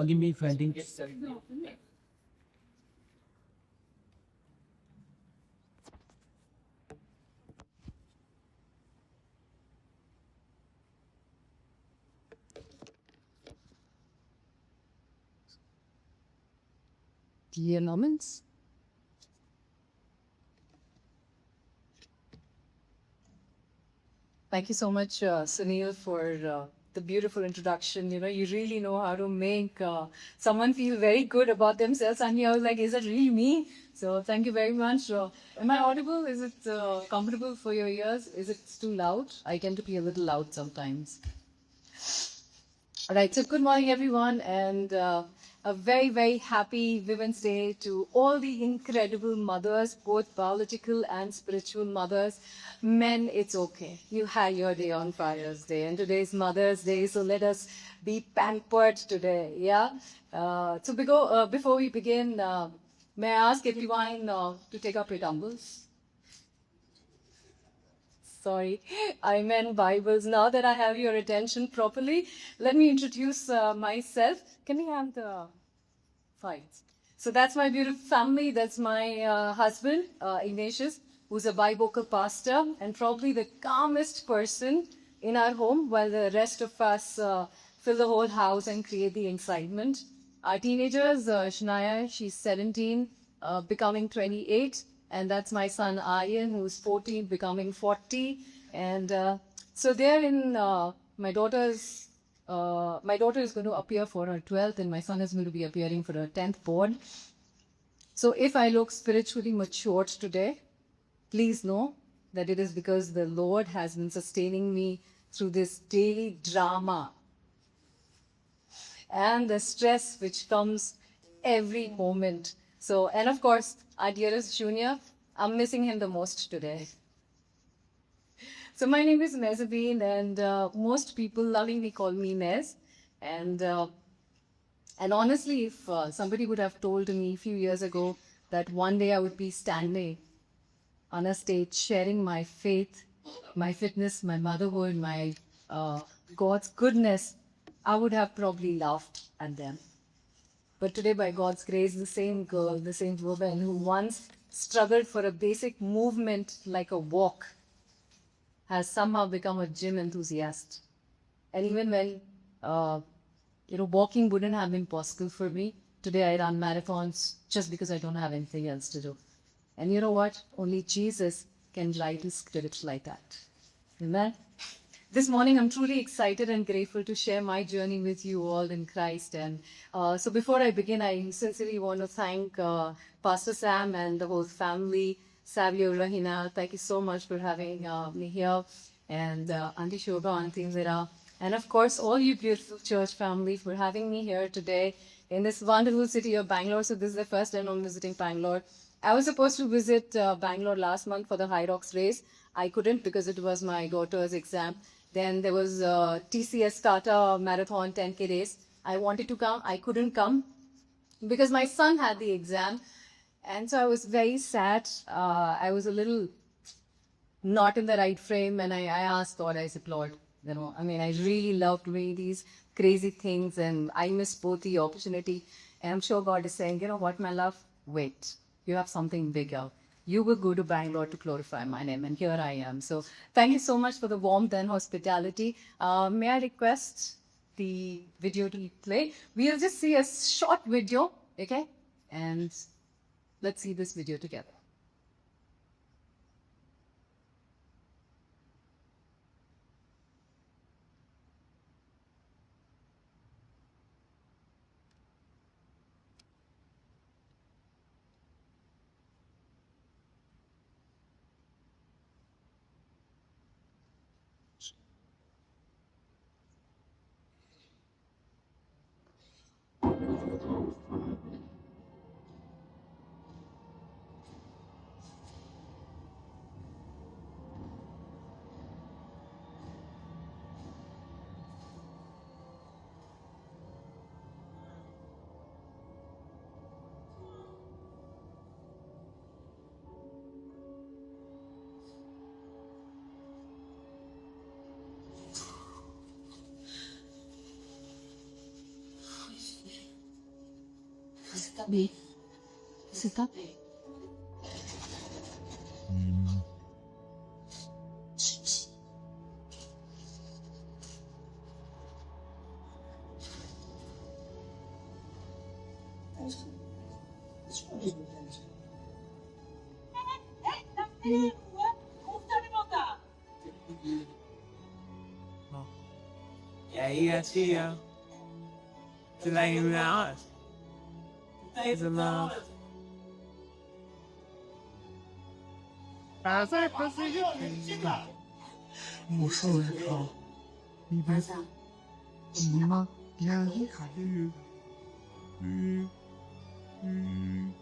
Only me finding. Dear Normans. Thank you so much, Sunil, for the beautiful introduction. You know, you really know how to make someone feel very good about themselves. And I was like, is that really me? So thank you very much. Am I audible? Is it comfortable for your ears? Is it too loud? I tend to be a little loud sometimes. All right, so good morning, everyone, and a very, very happy Women's Day to all the incredible mothers, both biological and spiritual mothers. Men, it's okay. You had your day on Father's Day, and today's Mother's Day, so let us be pampered today, yeah? Before we begin, may I ask everyone to take up your tumbles? Sorry, I meant Bibles. Now that I have your attention properly, let me introduce myself. Can we have the files? So that's my beautiful family. That's my husband, Ignatius, who's a bivocal pastor and probably the calmest person in our home, while the rest of us fill the whole house and create the excitement. Our teenagers, Shania, she's 17, becoming 28, and that's my son Aryan, who's 14, becoming 40. And so they're in my daughter is going to appear for her 12th, and my son is going to be appearing for her 10th born. So if I look spiritually matured today, please know that it is because the Lord has been sustaining me through this daily drama and the stress which comes every moment. So, and of course, our dearest Junior, I'm missing him the most today. So my name is Nezabine, and most people lovingly call me Nez. And honestly, if somebody would have told me a few years ago that one day I would be standing on a stage sharing my faith, my fitness, my motherhood, my God's goodness, I would have probably laughed at them. But today, by God's grace, the same girl, the same woman who once struggled for a basic movement like a walk has somehow become a gym enthusiast. And even when, walking wouldn't have been possible for me, today I run marathons just because I don't have anything else to do. And you know what? Only Jesus can light his spirit like that. Amen. This morning, I'm truly excited and grateful to share my journey with you all in Christ. And so before I begin, I sincerely want to thank Pastor Sam and the whole family, Savio Rahina. Thank you so much for having me here. And Auntie Shobha, Auntie Zira. And of course, all you beautiful church family for having me here today in this wonderful city of Bangalore. So this is the first time I'm visiting Bangalore. I was supposed to visit Bangalore last month for the High Rocks race. I couldn't because it was my daughter's exam. Then there was TCS Tata Marathon 10K race. I wanted to come. I couldn't come because my son had the exam. And so I was very sad. I was a little not in the right frame. And I asked God, I said, Lord, I really love doing these crazy things. And I missed both the opportunity. And I'm sure God is saying, you know what, my love, wait. You have something bigger. You will go to Bangalore to glorify my name, and here I am. So thank you so much for the warmth and hospitality. May I request the video to play? We'll just see a short video, okay? And let's see this video together. B. Sit up. Yeah, yeah, yeah. Tonight we are. It's a love.我受了伤，你别你吗？呀，卡的，嗯嗯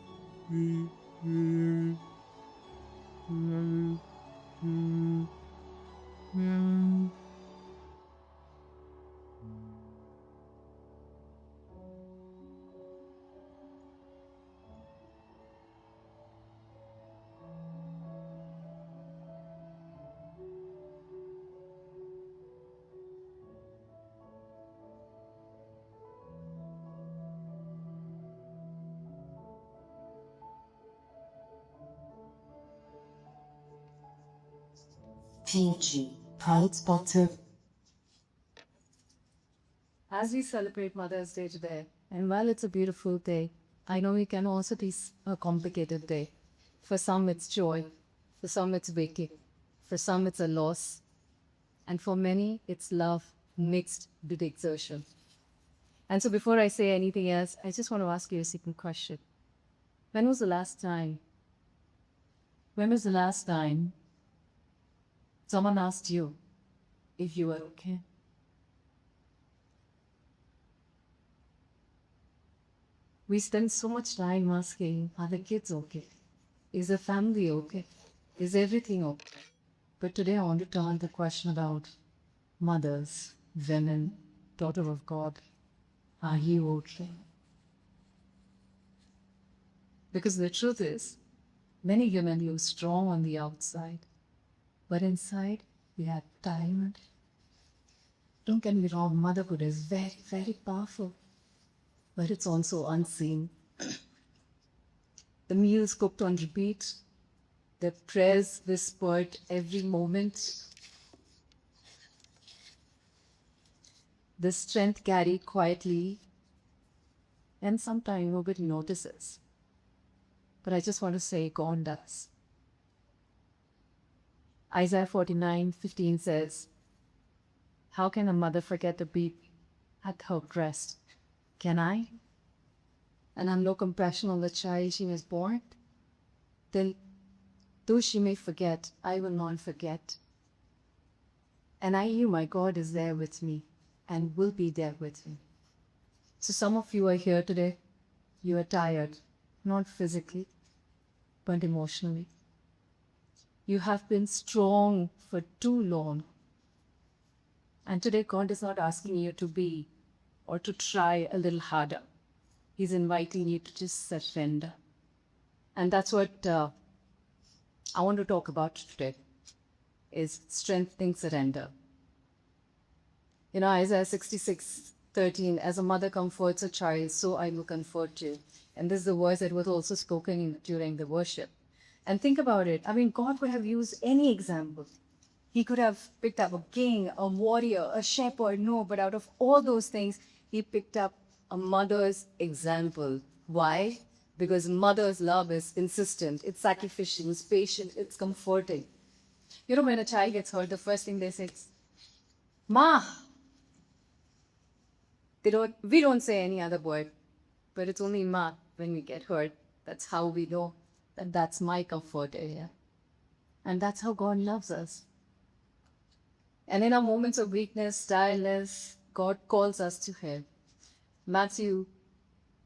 嗯嗯嗯嗯嗯。PG, proud sponsor. As we celebrate Mother's Day today, and while it's a beautiful day, I know it can also be a complicated day. For some, it's joy. For some, it's waking. For some, it's a loss. And for many, it's love mixed with exertion. And so before I say anything else, I just want to ask you a second question. When was the last time someone asked you if you were okay? We spend so much time asking, are the kids okay? Is the family okay? Is everything okay? But today I want to turn the question about mothers, women, daughter of God. Are you okay? Because the truth is, many women look strong on the outside, but inside we are tired. Don't get me wrong, motherhood is very, very powerful, but it's also unseen. The meals cooked on repeat, the prayers whispered every moment, the strength carried quietly, and sometimes nobody notices. But I just want to say God does. Isaiah 49:15 says, how can a mother forget the baby at her breast? Can I? And have no compassion on the child she has born? Then, though she may forget, I will not forget. And I knew my God is there with me and will be there with me. So some of you are here today. You are tired, not physically, but emotionally. You have been strong for too long. And today God is not asking you to be or to try a little harder. He's inviting you to just surrender. And that's what I want to talk about today, is strengthening surrender. You know, Isaiah 66:13, as a mother comforts a child, so I will comfort you. And this is the verse that was also spoken during the worship. And think about it. I mean, God could have used any example. He could have picked up a king, a warrior, a shepherd. No, but out of all those things, he picked up a mother's example. Why? Because mother's love is consistent, it's sacrificial, it's patient, it's comforting. You know, when a child gets hurt, the first thing they say is, Ma. We don't say any other word, but it's only Ma when we get hurt. That's how we know that that's my comfort area. And that's how God loves us. And in our moments of weakness, tiredness, God calls us to Him. Matthew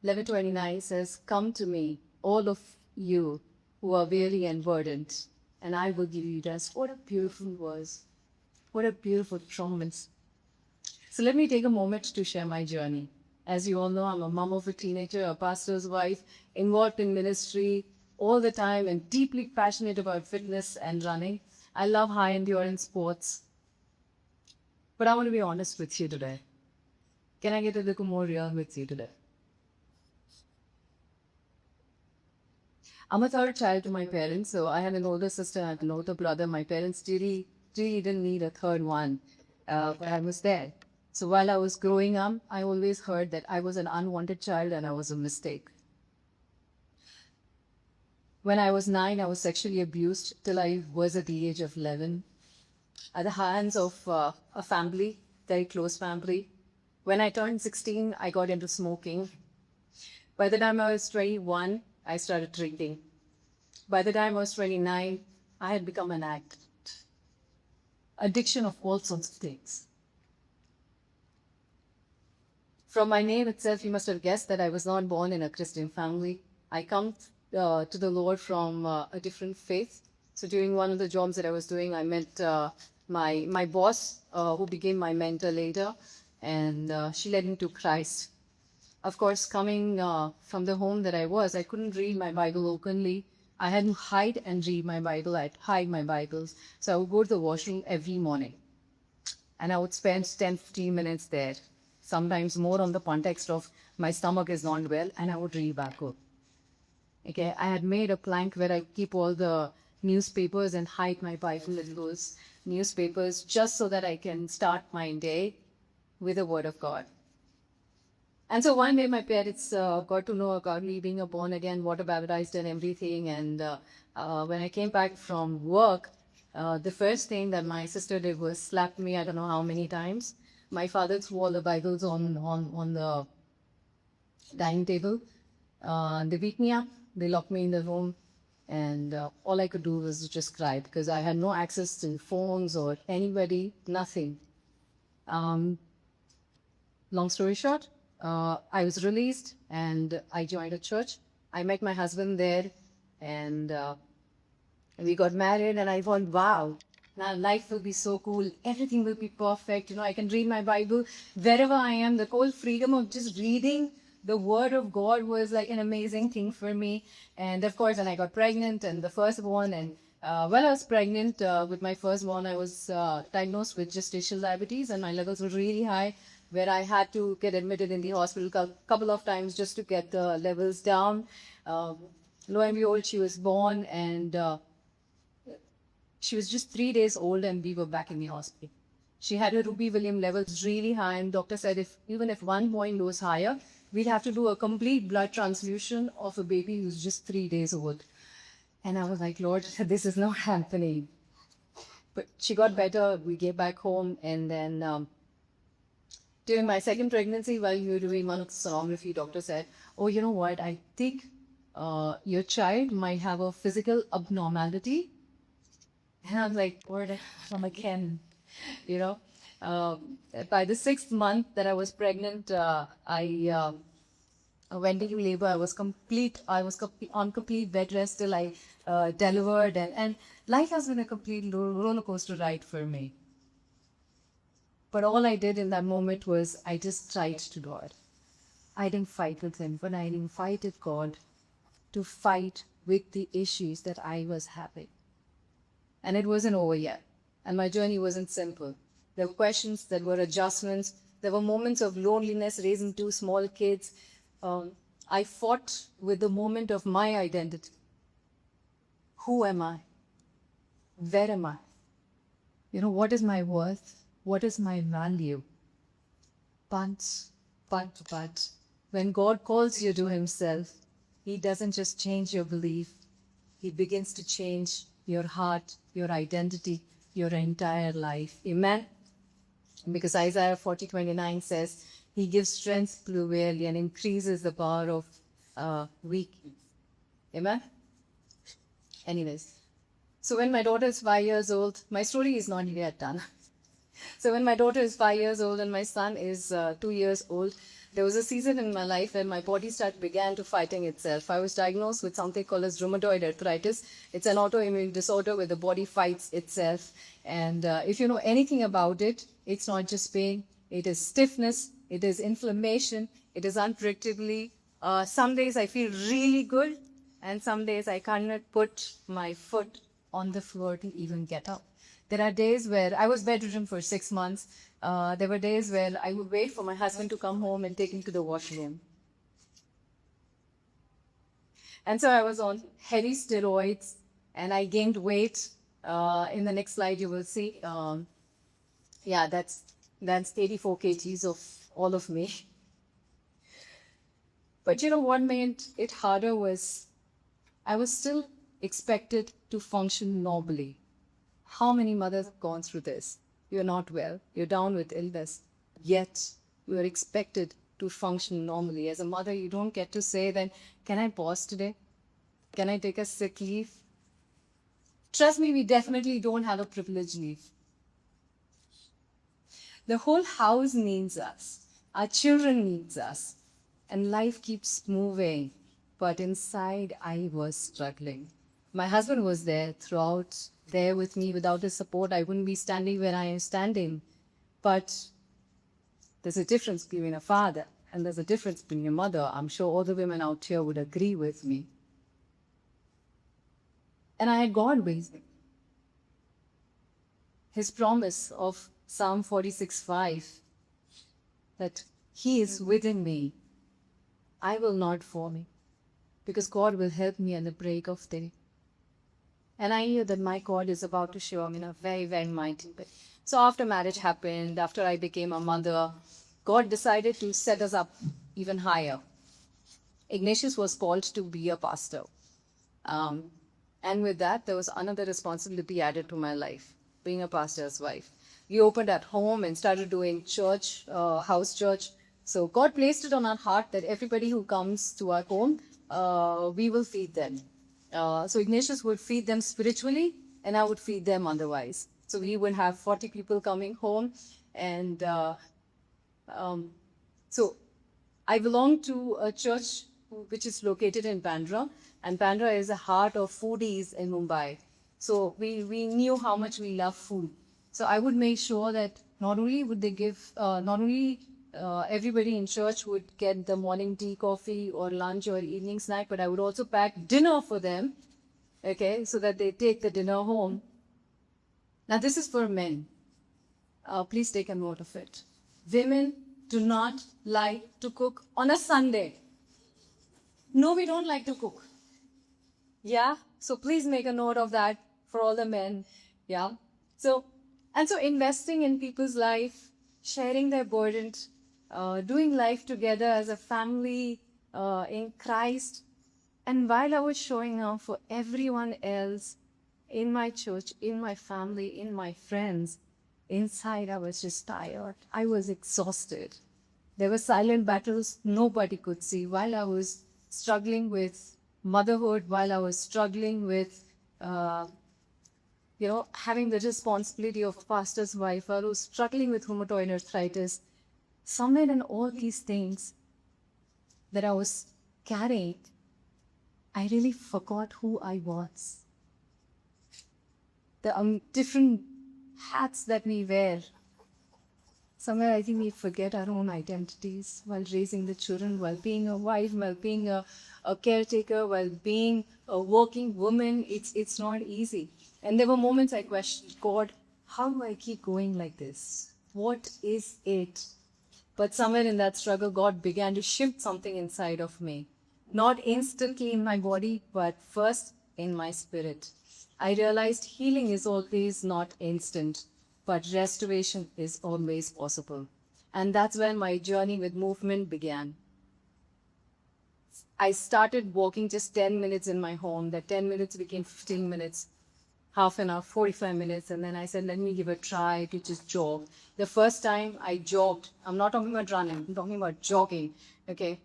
11:29 says, come to me, all of you who are weary and burdened, and I will give you rest. What a beautiful verse. What a beautiful promise. So let me take a moment to share my journey. As you all know, I'm a mom of a teenager, a pastor's wife, involved in ministry all the time and deeply passionate about fitness and running. I love high endurance sports. But I want to be honest with you today. Can I get a little more real with you today? I'm a third child to my parents, so I had an older sister and an older brother. My parents really didn't need a third one, but I was there. So while I was growing up, I always heard that I was an unwanted child and I was a mistake. When I was 9, I was sexually abused till I was at the age of 11 at the hands of a family, very close family. When I turned 16, I got into smoking. By the time I was 21, I started drinking. By the time I was 29, I had become an addict. Addiction of all sorts of things. From my name itself, you must have guessed that I was not born in a Christian family. I come to the Lord from a different faith. So during one of the jobs that I was doing, I met my boss, who became my mentor later, and she led me to Christ. Of course, coming from the home that I was, I couldn't read my Bible openly. I had to hide and read my Bible. I'd hide my Bibles. So I would go to the washroom every morning. And I would spend 10, 15 minutes there. Sometimes more on the context of my stomach is not well, and I would read back up. Okay, I had made a plank where I keep all the newspapers and hide my Bible in those newspapers just so that I can start my day with the Word of God. And so one day my parents got to know about me being a born again, water baptized and everything. And when I came back from work, the first thing that my sister did was slap me, I don't know how many times. My father threw all the Bibles on the dining table. They beat me up, they locked me in the room, and all I could do was just cry because I had no access to phones or anybody, nothing. Long story short, I was released and I joined a church. I met my husband there, and we got married, and I thought, wow, now life will be so cool. Everything will be perfect. You know, I can read my Bible wherever I am. The whole freedom of just reading the Word of God was like an amazing thing for me. And of course, when I got pregnant and the firstborn, and while I was pregnant with my firstborn, I was diagnosed with gestational diabetes, and my levels were really high, where I had to get admitted in the hospital a couple of times just to get the levels down. Lo and behold, she was born, and she was just 3 days old, and we were back in the hospital. She had her Ruby Williams levels really high, and doctor said even if 1 point goes higher, we'd have to do a complete blood transfusion of a baby who's just 3 days old. And I was like, Lord, this is not happening. But she got better. We came back home, and then during my second pregnancy, while we were doing one of the sonography, doctor said, oh, you know what, I think your child might have a physical abnormality. And I was like, Lord, I'm again, you know. By the 6th month that I was pregnant, I went into labor. I was on complete bed rest till I delivered, and life has been a complete roller coaster ride for me. But all I did in that moment was I just cried to God. I didn't fight with him, but I invited God to fight with the issues that I was having. And it wasn't over yet. And my journey wasn't simple. There were questions, there were adjustments, there were moments of loneliness raising 2 small kids. I fought with the moment of my identity. Who am I? Where am I? You know, what is my worth? What is my value? But, when God calls you to himself, he doesn't just change your belief. He begins to change your heart, your identity, your entire life. Amen? Because Isaiah 40:29 says, he gives strength to the weary and increases the power of weak. Amen? Anyways, so when my daughter is 5 years old, my story is not yet done. So when my daughter is 5 years old and my son is 2 years old, there was a season in my life when my body began to fighting itself. I was diagnosed with something called as rheumatoid arthritis. It's an autoimmune disorder where the body fights itself. And if you know anything about it, it's not just pain. It is stiffness. It is inflammation. It is unpredictably. Some days I feel really good, and some days I cannot put my foot on the floor to even get up. There are days where I was bedridden for 6 months. There were days where I would wait for my husband to come home and take him to the washroom. And so I was on heavy steroids and I gained weight. In the next slide, you will see. Yeah, that's 84 kgs of all of me. But you know what made it harder was I was still expected to function normally. How many mothers have gone through this? You're not well, you're down with illness, yet you are expected to function normally. As a mother, you don't get to say then, can I pause today? Can I take a sick leave? Trust me, we definitely don't have a privileged leave. The whole house needs us. Our children needs us. And life keeps moving. But inside, I was struggling. My husband was there throughout, there with me. Without his support, I wouldn't be standing where I am standing. But there's a difference between a father and there's a difference between a mother. I'm sure all the women out here would agree with me. And I had God with me. His promise of Psalm 46:5, that He is within me. I will not fall me, because God will help me at the break of day. And I knew that my God is about to show me in a very, very mighty way. So after marriage happened, after I became a mother, God decided to set us up even higher. Ignatius was called to be a pastor. And with that, there was another responsibility added to my life, being a pastor's wife. We opened at home and started doing church, house church. So God placed it on our heart that everybody who comes to our home, we will feed them. So Ignatius would feed them spiritually, and I would feed them otherwise. So we would have 40 people coming home. And so I belong to a church which is located in Bandra. And Bandra is the heart of foodies in Mumbai. So we knew how much we love food. So I would make sure that not only would they give, everybody in church would get the morning tea, coffee, or lunch or evening snack, but I would also pack dinner for them, okay, so that they take the dinner home. Now this is for men. Please take a note of it. Women do not like to cook on a Sunday. No, we don't like to cook. Yeah, so please make a note of that for all the men. Yeah, so investing in people's life, sharing their burden, doing life together as a family in Christ. And while I was showing up for everyone else in my church, in my family, in my friends, inside I was just tired. I was exhausted. There were silent battles nobody could see while I was struggling with motherhood, while I was struggling with having the responsibility of a pastor's wife, or who's struggling with rheumatoid arthritis. Somewhere in all these things that I was carrying, I really forgot who I was. The different hats that we wear. Somewhere I think we forget our own identities while raising the children, while being a wife, while being a caretaker, while being a working woman. It's not easy. And there were moments I questioned, God, how do I keep going like this? What is it? But somewhere in that struggle, God began to shift something inside of me. Not instantly in my body, but first in my spirit. I realized healing is always not instant, but restoration is always possible. And that's when my journey with movement began. I started walking just 10 minutes in my home. That 10 minutes became 15 minutes, half an hour, 45 minutes. And then I said, let me give a try to just jog. The first time I jogged, I'm not talking about running, I'm talking about jogging, okay?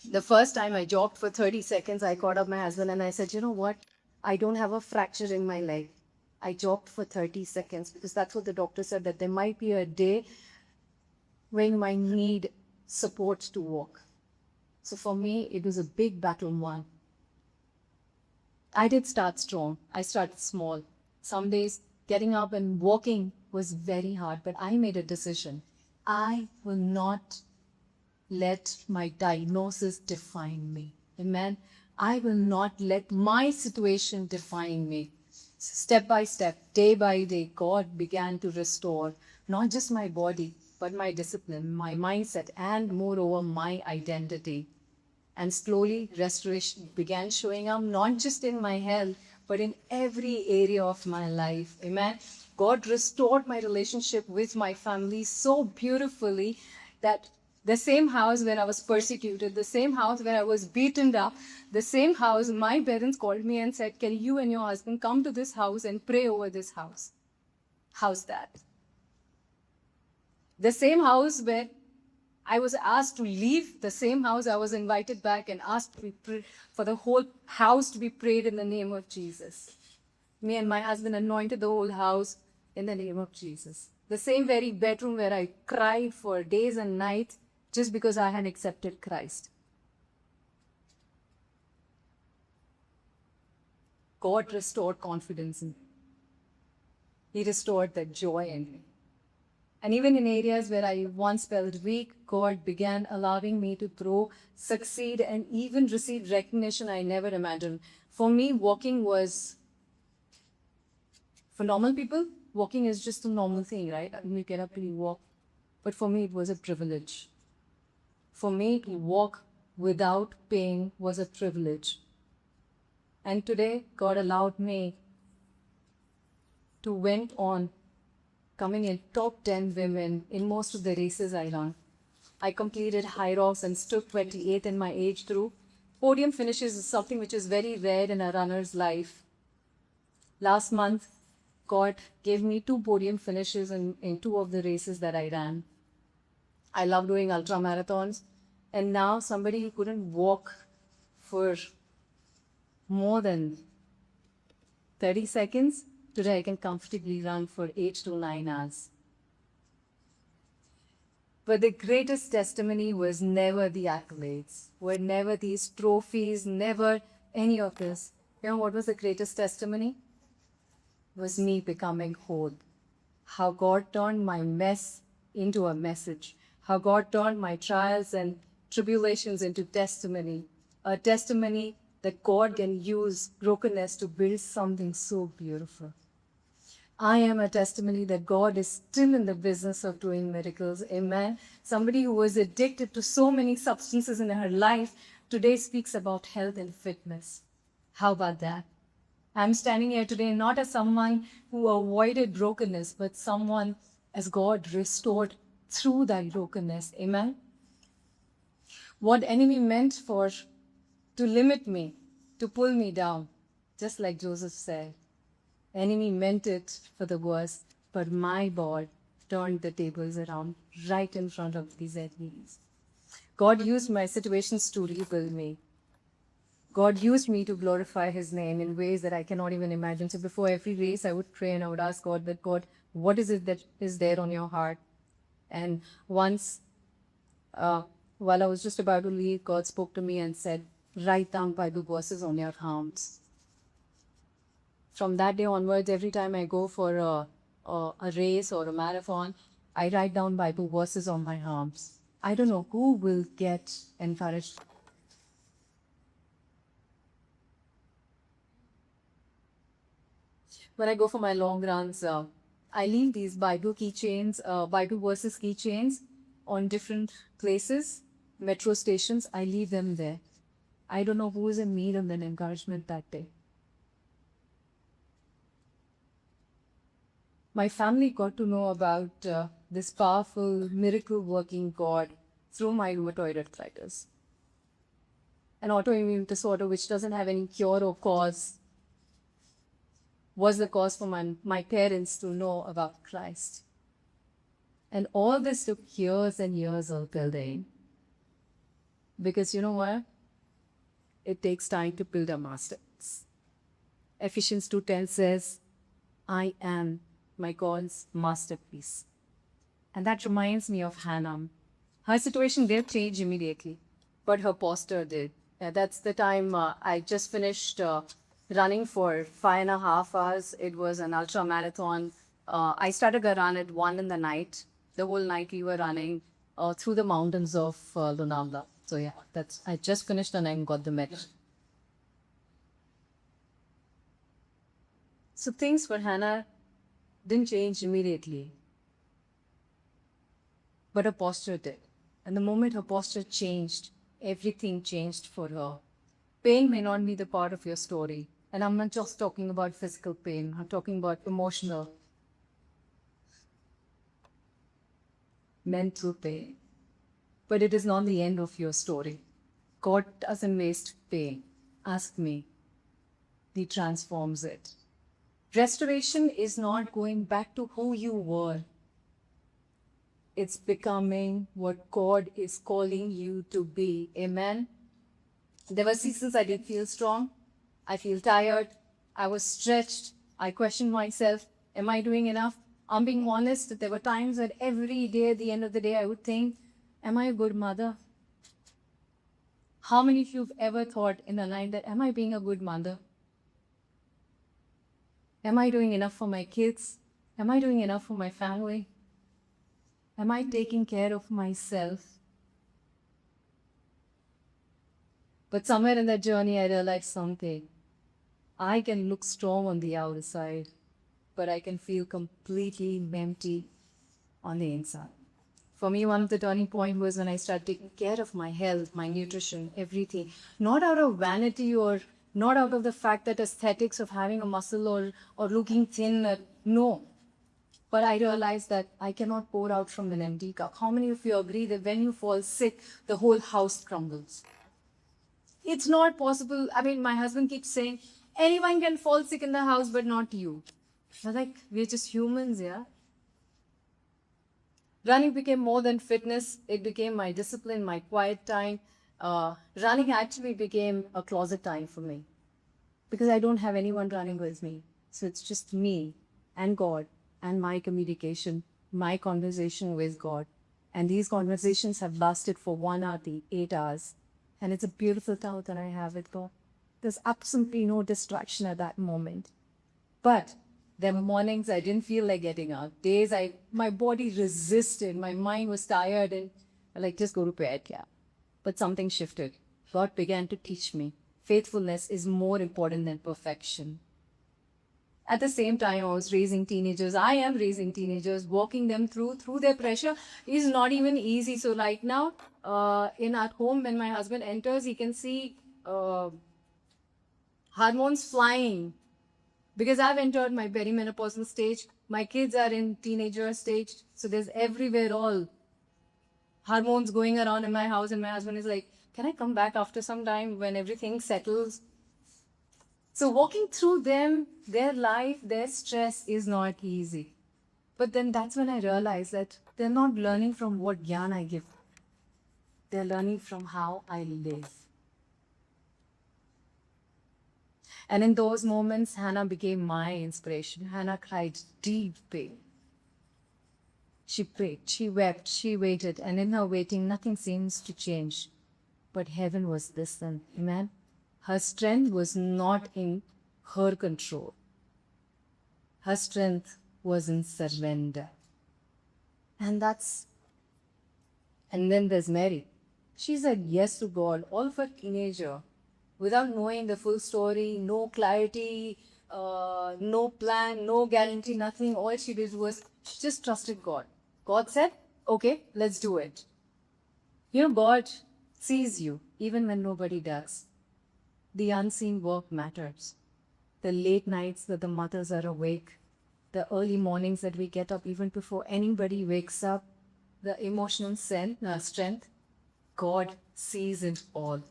The first time I jogged for 30 seconds, I called up my husband and I said, you know what? I don't have a fracture in my leg. I jogged for 30 seconds because that's what the doctor said, that there might be a day when you might need support to walk. So for me, it was a big battle won. I did start strong. I started small. Some days getting up and walking was very hard, but I made a decision. I will not let my diagnosis define me. Amen. I will not let my situation define me. Step by step, day by day, God began to restore not just my body, but my discipline, my mindset, and moreover, my identity. And slowly, restoration began showing up, not just in my health, but in every area of my life. Amen. God restored my relationship with my family so beautifully that the same house where I was persecuted, the same house where I was beaten up, the same house, my parents called me and said, "Can you and your husband come to this house and pray over this house?" How's that? The same house where I was asked to leave, the same house I was invited back and asked to be for the whole house to be prayed in the name of Jesus. Me and my husband anointed the whole house in the name of Jesus. The same very bedroom where I cried for days and nights just because I had accepted Christ. God restored confidence in me. He restored that joy in me. And even in areas where I once felt weak, God began allowing me to grow, succeed, and even receive recognition I never imagined. For me, walking was, for normal people, walking is just a normal thing, right? I mean, you get up and you walk. But for me, it was a privilege. For me, to walk without pain was a privilege. And today, God allowed me to went on coming in top 10 women in most of the races I run. I completed high rocks and stood 28th in my age through. Podium finishes is something which is very rare in a runner's life. Last month, God gave me 2 podium finishes in 2 of the races that I ran. I love doing ultra marathons. And now somebody who couldn't walk for more than 30 seconds, today I can comfortably run for 8 to 9 hours. But the greatest testimony was never the accolades, were never these trophies, never any of this. You know what was the greatest testimony? It was me becoming whole. How God turned my mess into a message. How God turned my trials and tribulations into testimony. A testimony that God can use brokenness to build something so beautiful. I am a testimony that God is still in the business of doing miracles. Amen. Somebody who was addicted to so many substances in her life today speaks about health and fitness. How about that? I'm standing here today not as someone who avoided brokenness, but someone as God restored through that brokenness. Amen. What enemy meant to limit me, to pull me down, just like Joseph said, enemy meant it for the worst, but my God turned the tables around right in front of these enemies. God used my situations to rebuild me. God used me to glorify his name in ways that I cannot even imagine. So before every race, I would pray and I would ask God that, God, what is it that is there on your heart? And once, while I was just about to leave, God spoke to me and said, write down Bible verses on your arms. From that day onwards, every time I go for a race or a marathon, I write down Bible verses on my arms. I don't know who will get encouraged. When I go for my long runs, I leave these Bible keychains, Bible verses keychains on different places, metro stations. I leave them there. I don't know who is in need of an encouragement that day. My family got to know about this powerful, miracle-working God through my rheumatoid arthritis. An autoimmune disorder which doesn't have any cure or cause was the cause for my parents to know about Christ. And all this took years and years of building. Because you know what? It takes time to build a masterpiece. Ephesians 2:10 says, I am my God's masterpiece. And that reminds me of Hannah. Her situation didn't change immediately, but her posture did. That's the time I just finished running for 5.5 hours. It was an ultra marathon. I started a run at 1 in the night. The whole night we were running through the mountains of Lonavala. So yeah, I just finished and I got the medal. So things for Hannah didn't change immediately, but her posture did. And the moment her posture changed, everything changed for her. Pain may not be the part of your story. And I'm not just talking about physical pain, I'm talking about emotional, mental pain. But it is not the end of your story. God doesn't waste pain. Ask me. He transforms it. Restoration is not going back to who you were. It's becoming what God is calling you to be. Amen. There were seasons I didn't feel strong. I feel tired. I was stretched. I questioned myself. Am I doing enough? I'm being honest. There were times that every day, at the end of the day, I would think, am I a good mother? How many of you have ever thought in the night that, am I being a good mother? Am I doing enough for my kids? Am I doing enough for my family? Am I taking care of myself? But somewhere in that journey, I realized something. I can look strong on the outside, but I can feel completely empty on the inside. For me, one of the turning points was when I started taking care of my health, my nutrition, everything. Not out of vanity or not out of the fact that aesthetics of having a muscle or looking thin. No. But I realized that I cannot pour out from an empty cup. How many of you agree that when you fall sick, the whole house crumbles? It's not possible. I mean, my husband keeps saying, anyone can fall sick in the house, but not you. I'm like, we're just humans, yeah? Running became more than fitness. It became my discipline, my quiet time. Running actually became a closet time for me because I don't have anyone running with me. So it's just me and God and my communication, my conversation with God. And these conversations have lasted for 1 hour, 8 hours. And it's a beautiful time that I have with God. There's absolutely no distraction at that moment. But there were mornings I didn't feel like getting up. Days my body resisted. My mind was tired and like, just go to bed, yeah. But something shifted. God began to teach me faithfulness is more important than perfection. At the same time, I was raising teenagers. I am raising teenagers, walking them through their pressure is not even easy. So right now, in at home, when my husband enters, he can see hormones flying. Because I've entered my perimenopausal stage, my kids are in teenager stage, so there's everywhere all hormones going around in my house, and my husband is like, can I come back after some time when everything settles? So walking through them, their life, their stress is not easy. But then that's when I realized that they're not learning from what gyan I give. They're learning from how I live. And in those moments, Hannah became my inspiration. Hannah cried deep pain. She prayed, she wept, she waited, and in her waiting, nothing seems to change. But heaven was distant. Amen. Her strength was not in her control. Her strength was in surrender. And then there's Mary. She said yes to God, all of a teenager, without knowing the full story, no clarity, no plan, no guarantee, nothing. All she did was she just trusted God. God said, okay, let's do it. You know, God sees you even when nobody does. The unseen work matters. The late nights that the mothers are awake, the early mornings that we get up even before anybody wakes up, the emotional strength, God sees it all.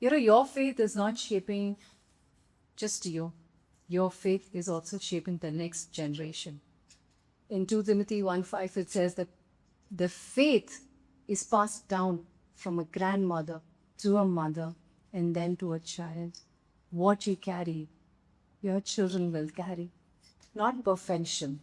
You know, your faith is not shaping just you. Your faith is also shaping the next generation. In 2 Timothy 1:5, it says that the faith is passed down from a grandmother to a mother and then to a child. What you carry, your children will carry. Not perfection.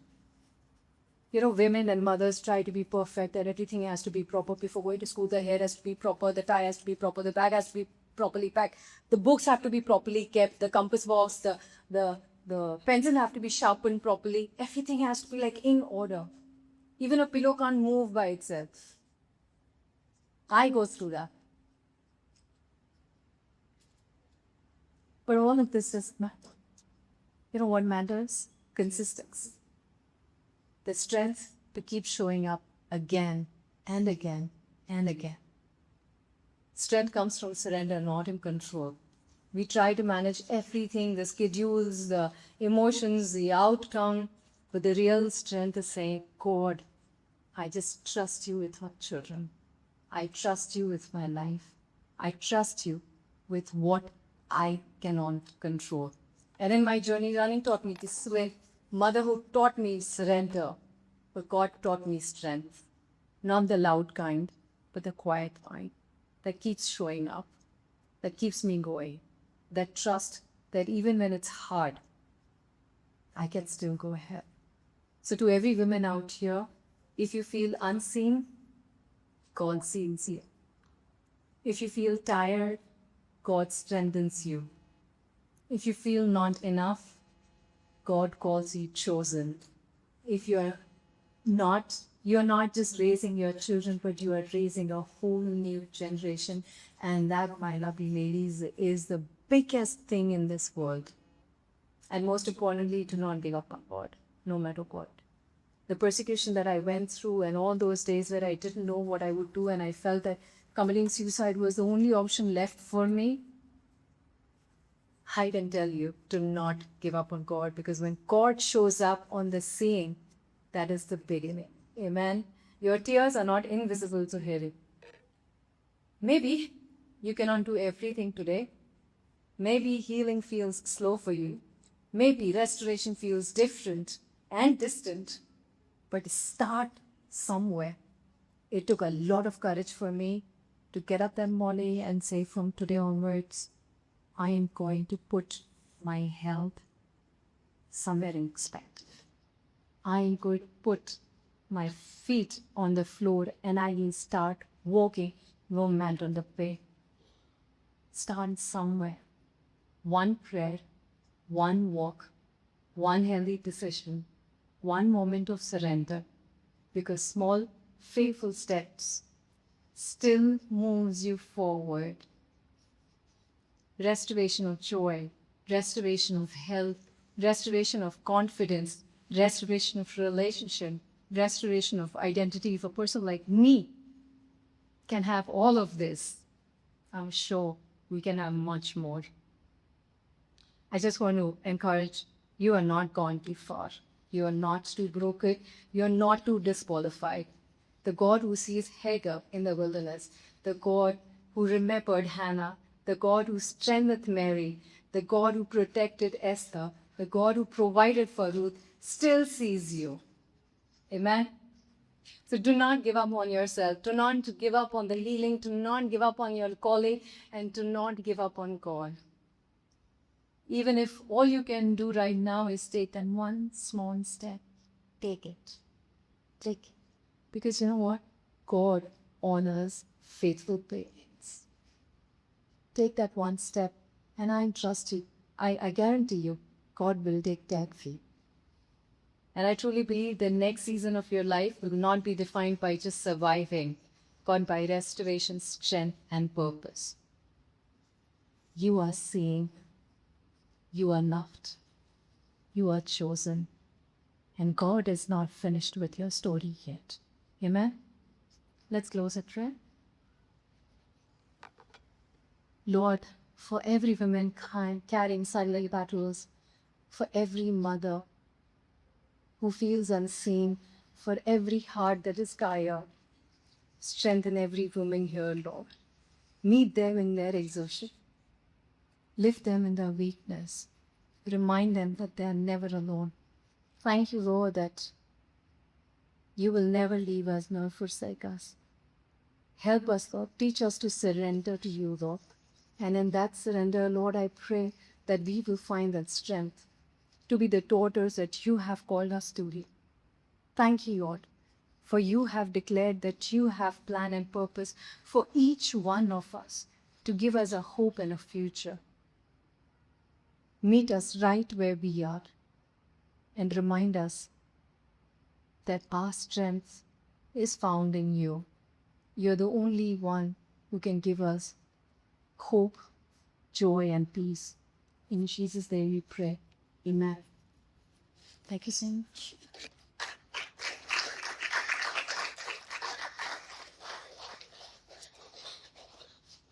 You know, women and mothers try to be perfect, that everything has to be proper before going to school. The hair has to be proper, the tie has to be proper, the bag has to be properly packed, the books have to be properly kept, the compass box, the pencil have to be sharpened properly. Everything has to be like in order. Even a pillow can't move by itself. I go through that. But all of this doesn't matter. You know what matters? Consistency. The strength to keep showing up again and again and again. Strength comes from surrender, not in control. We try to manage everything, the schedules, the emotions, the outcome, but the real strength is saying, God, I just trust you with my children. I trust you with my life. I trust you with what I cannot control. And in my journey, running taught me this way. Motherhood taught me surrender, but God taught me strength. Not the loud kind, but the quiet kind that keeps showing up, that keeps me going, that trust that even when it's hard, I can still go ahead. So to every woman out here, if you feel unseen, God sees you. If you feel tired, God strengthens you. If you feel not enough, God calls you chosen. If you're not just raising your children, but you are raising a whole new generation. And that, my lovely ladies, is the biggest thing in this world. And most importantly, do not give up on God, no matter what. The persecution that I went through and all those days where I didn't know what I would do and I felt that committing suicide was the only option left for me, I can tell you, do not give up on God, because when God shows up on the scene, that is the beginning. Amen. Your tears are not invisible to Him. Maybe you cannot do everything today. Maybe healing feels slow for you. Maybe restoration feels different and distant. But start somewhere. It took a lot of courage for me to get up that morning and say, from today onwards, I am going to put my health somewhere in perspective. I am going to put my feet on the floor and I will start walking, no matter on the way. Start somewhere. One prayer, one walk, one healthy decision, one moment of surrender, because small, faithful steps still moves you forward. Restoration of joy, restoration of health, restoration of confidence, restoration of relationship, restoration of identity. If a person like me can have all of this, I'm sure we can have much more. I just want to encourage you are not gone too far. You are not too broken. You are not too disqualified. The God who sees Hagar in the wilderness, the God who remembered Hannah, the God who strengthened Mary, the God who protected Esther, the God who provided for Ruth, still sees you. Amen? So do not give up on yourself. Do not give up on the healing. Do not give up on your calling. And do not give up on God. Even if all you can do right now is take that one small step, take it. Take it. Because you know what? God honors faithful parents. Take that one step, and I trust you. I guarantee you, God will take care of you. And I truly believe the next season of your life will not be defined by just surviving, but by restoration, strength, and purpose. You are seen. You are loved. You are chosen. And God is not finished with your story yet. Amen? Let's close at prayer. Lord, for every woman carrying silent battles, for every mother who feels unseen, for every heart that is tired, strengthen every woman here, Lord. Meet them in their exhaustion. Lift them in their weakness. Remind them that they are never alone. Thank you, Lord, that you will never leave us nor forsake us. Help us, Lord. Teach us to surrender to you, Lord. And in that surrender, Lord, I pray that we will find that strength to be the daughters that you have called us to be. Thank you, Lord, for you have declared that you have plan and purpose for each one of us to give us a hope and a future. Meet us right where we are and remind us that our strength is found in you. You're the only one who can give us hope, joy, and peace. In Jesus' name we pray. Amen. Thank you so much.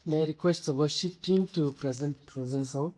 May I request the worship team to present Frozen song?